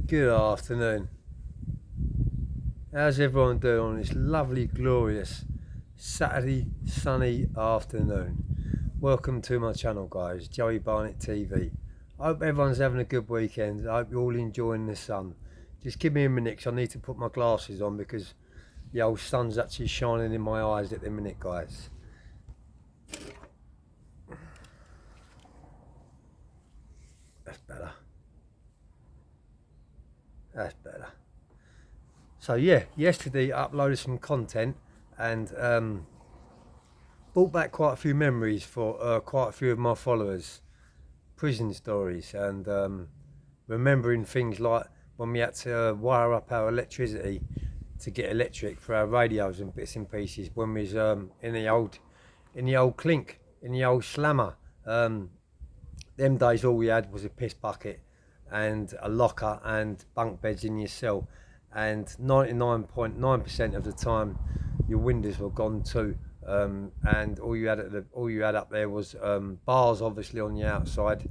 Good afternoon. How's everyone doing on this lovely, glorious Saturday sunny afternoon? Welcome to my channel, guys. Joey Barnett TV. I hope everyone's having a good weekend. I hope you're all enjoying the sun. Just give me a minute, 'cause I need to put my glasses on because the old sun's actually shining in my eyes at the minute, guys. That's better. That's better. So yeah, yesterday I uploaded some content and brought back quite a few memories for quite a few of my followers. Prison stories and remembering things like when we had to wire up our electricity to get electric for our radios and bits and pieces when we was in the old clink, in the old slammer. Them days all we had was a piss bucket and a locker and bunk beds in your cell, and 99.9% of the time your windows were gone too. And all you had up there was bars, obviously on the outside,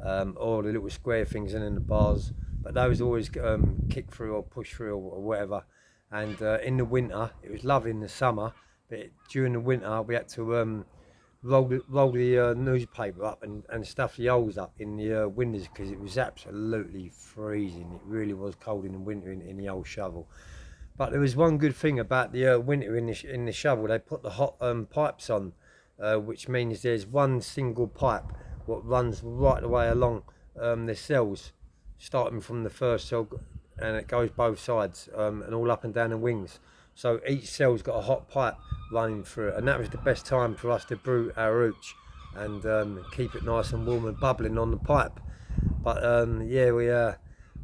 or the little square things, and then the bars. But those always kick through or push through or whatever. And in the winter, it was lovely in the summer, but during the winter we had to roll the newspaper up and stuff the holes up in the windows because it was absolutely freezing. It really was cold in the winter in the old shovel. But there was one good thing about the winter in the shovel. They put the hot pipes on, which means there's one single pipe what runs right the way along the cells, starting from the first cell, and it goes both sides and all up and down the wings. So each cell's got a hot pipe running through it, and that was the best time for us to brew our hooch and keep it nice and warm and bubbling on the pipe. But yeah,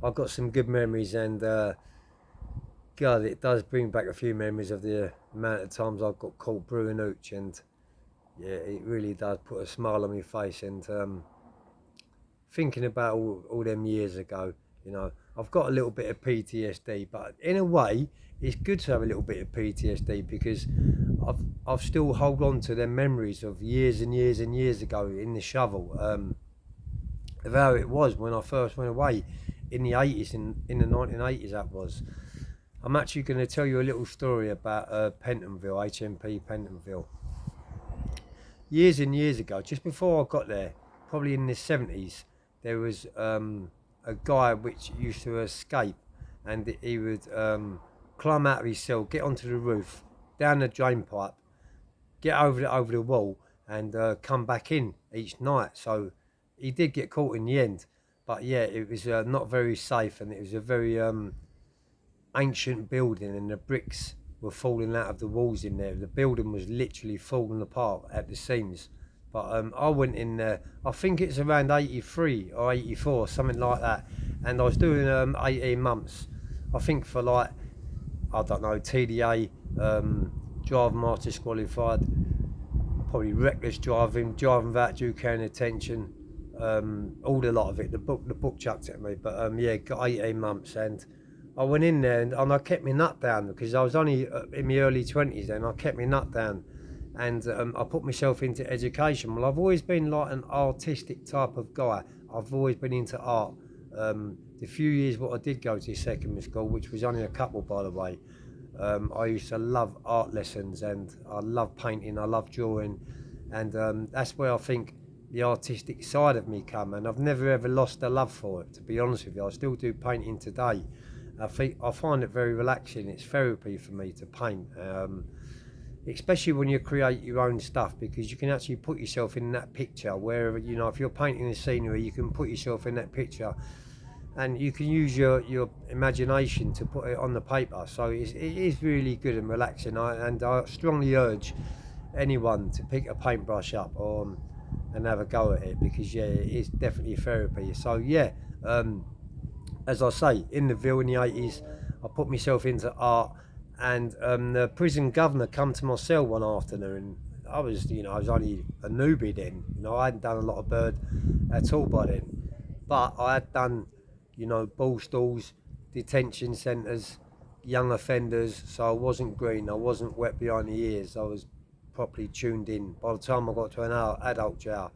I've got some good memories, and God, it does bring back a few memories of the amount of times I've got caught brewing hooch, and yeah, it really does put a smile on my face. And thinking about all them years ago, I've got a little bit of PTSD, but in a way, it's good to have a little bit of PTSD because I've still hold on to them memories of years and years and years ago in the shovel, of how it was when I first went away in the 80s, in the 1980s that was. I'm actually going to tell you a little story about Pentonville, HMP Pentonville. Years and years ago, just before I got there, probably in the 70s, there was a guy which used to escape, and he would climb out of his cell, get onto the roof, down the drain pipe, get over the wall, and come back in each night. So he did get caught in the end, but yeah, it was not very safe, and it was a very ancient building, and the bricks were falling out of the walls in there. The building was literally falling apart at the seams. But I went in there, I think it's around 83 or 84, something like that, and I was doing 18 months, I think, for like, I don't know, TDA, driving whilst disqualified, probably reckless driving without due care and attention, all the lot of it. The book chucked at me, but yeah, got 18 months, and I went in there and I kept my nut down because I was only in my early 20s then. I kept my nut down, and I put myself into education. Well, I've always been like an artistic type of guy. I've always been into art. The few years what I did go to secondary school, which was only a couple, by the way, I used to love art lessons, and I love painting, I love drawing, and that's where I think the artistic side of me come, and I've never ever lost a love for it, to be honest with you. I still do painting today. I find it very relaxing. It's therapy for me to paint, especially when you create your own stuff, because you can actually put yourself in that picture. Wherever, if you're painting the scenery, you can put yourself in that picture, and you can use your imagination to put it on the paper. So it is really good and relaxing. And I strongly urge anyone to pick a paintbrush up and have a go at it, because yeah, it is definitely therapy. So yeah, as I say, in the Ville in the 80s, I put myself into art, and the prison governor come to my cell one afternoon. I was only a newbie then. I hadn't done a lot of bird at all by then, but I had done, ball stalls, detention centres, young offenders. So I wasn't green, I wasn't wet behind the ears. I was properly tuned in. By the time I got to an adult jail,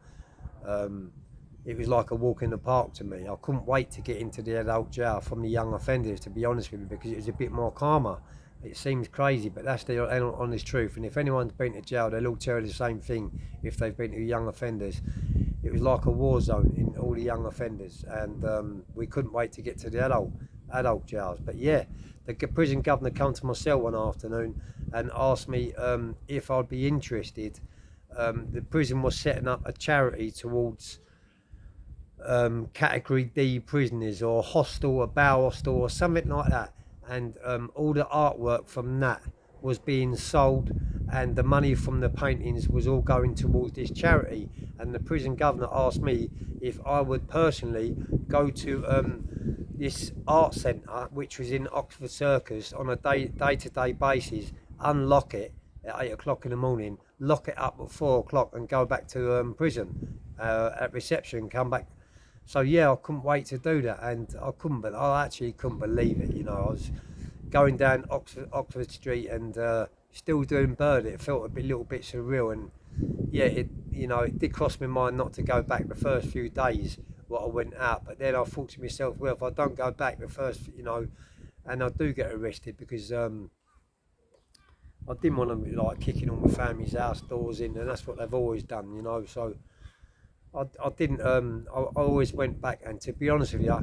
it was like a walk in the park to me. I couldn't wait to get into the adult jail from the young offenders, to be honest with you, because it was a bit more calmer. It seems crazy, but that's the honest truth. And if anyone's been to jail, they'll all tell you the same thing if they've been to young offenders. It was like a war zone in all the young offenders, and we couldn't wait to get to the adult jails. But yeah, the prison governor came to my cell one afternoon and asked me if I'd be interested. The prison was setting up a charity towards category D prisoners, or hostel, or bow hostel, or something like that, and all the artwork from that was being sold, and the money from the paintings was all going towards this charity. And the prison governor asked me if I would personally go to this art centre, which was in Oxford Circus, on a day-to-day basis, unlock it at 8 o'clock in the morning, lock it up at 4 o'clock, and go back to prison at reception, come back. So yeah, I couldn't wait to do that, and I actually couldn't believe it. You know, I was going down Oxford Street and still doing bird. It felt a little bit surreal, and yeah, it did cross my mind not to go back the first few days what I went out. But then I thought to myself, well, if I don't go back the first, and I do get arrested, because I didn't want them like kicking all my family's house doors in, and that's what they've always done, So I didn't. I always went back, and to be honest with you,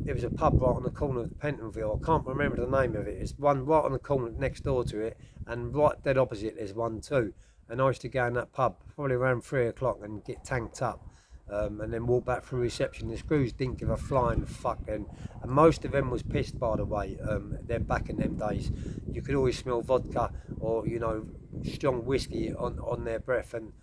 there was a pub right on the corner of Pentonville. I can't remember the name of it. It's one right on the corner next door to it, and right dead opposite there's one too. And I used to go in that pub probably around 3 o'clock and get tanked up, and then walk back through reception. The screws didn't give a flying fuck, and most of them was pissed, by the way. Then back in them days, you could always smell vodka or strong whiskey on their breath. And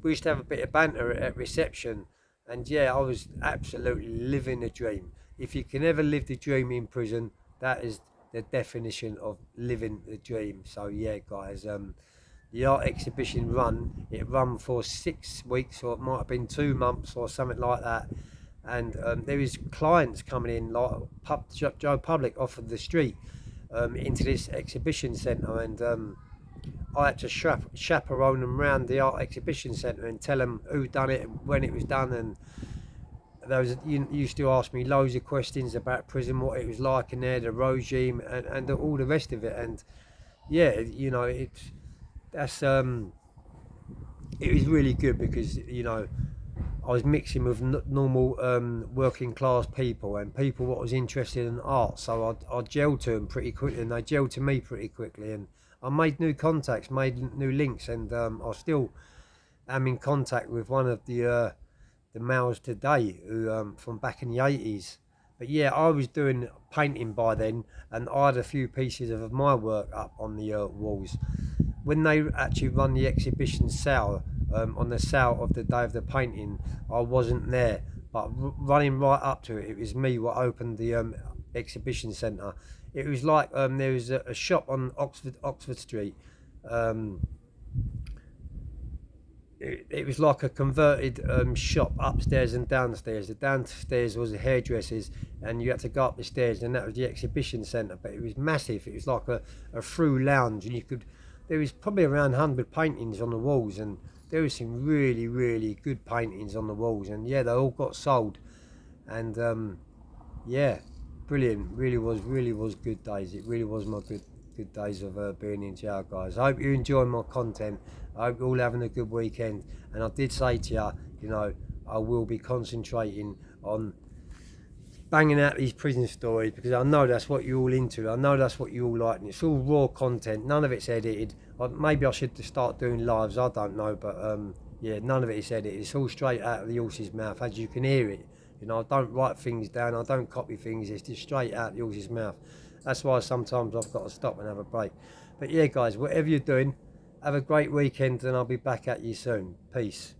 we used to have a bit of banter at reception, and yeah, I was absolutely living the dream. If you can ever live the dream in prison, that is the definition of living the dream. So yeah, guys, the art exhibition it run for 6 weeks, or it might have been 2 months or something like that. And there was clients coming in, like Joe Public off of the street, into this exhibition centre, and I had to chaperone them around the art exhibition centre and tell them who done it and when it was done. And those used to ask me loads of questions about prison, what it was like in there, the regime, and all the rest of it. And yeah, it was really good, because I was mixing with normal working class people, and people what was interested in art. So I gelled to them pretty quickly, and they gelled to me pretty quickly, and I made new contacts, made new links, and I still am in contact with one of the males today, who from back in the 80s. But yeah, I was doing painting by then, and I had a few pieces of my work up on the walls. When they actually run the exhibition sale, on the sale of the day of the painting, I wasn't there, but running right up to it, it was me what opened the exhibition centre. It was like there was a shop on Oxford Street. It was like a converted shop upstairs and downstairs. The downstairs was the hairdressers, and you had to go up the stairs, and that was the exhibition centre. But it was massive. It was like a through lounge, and there was probably around 100 paintings on the walls, and there was some really, really good paintings on the walls, and yeah, they all got sold. And yeah, brilliant. Really was good days. It really was my good days of being in jail, guys. I hope you're enjoying my content. I hope you're all having a good weekend. And I did say to you, I will be concentrating on banging out these prison stories, because I know that's what you're all into. I know that's what you all like, and it's all raw content. None of it's edited. Maybe I should start doing lives, I don't know, but yeah, none of it is edited. It's all straight out of the horse's mouth, as you can hear it. I don't write things down, I don't copy things, it's just straight out the horse's mouth. That's why sometimes I've got to stop and have a break. But yeah, guys, whatever you're doing, have a great weekend, and I'll be back at you soon. Peace.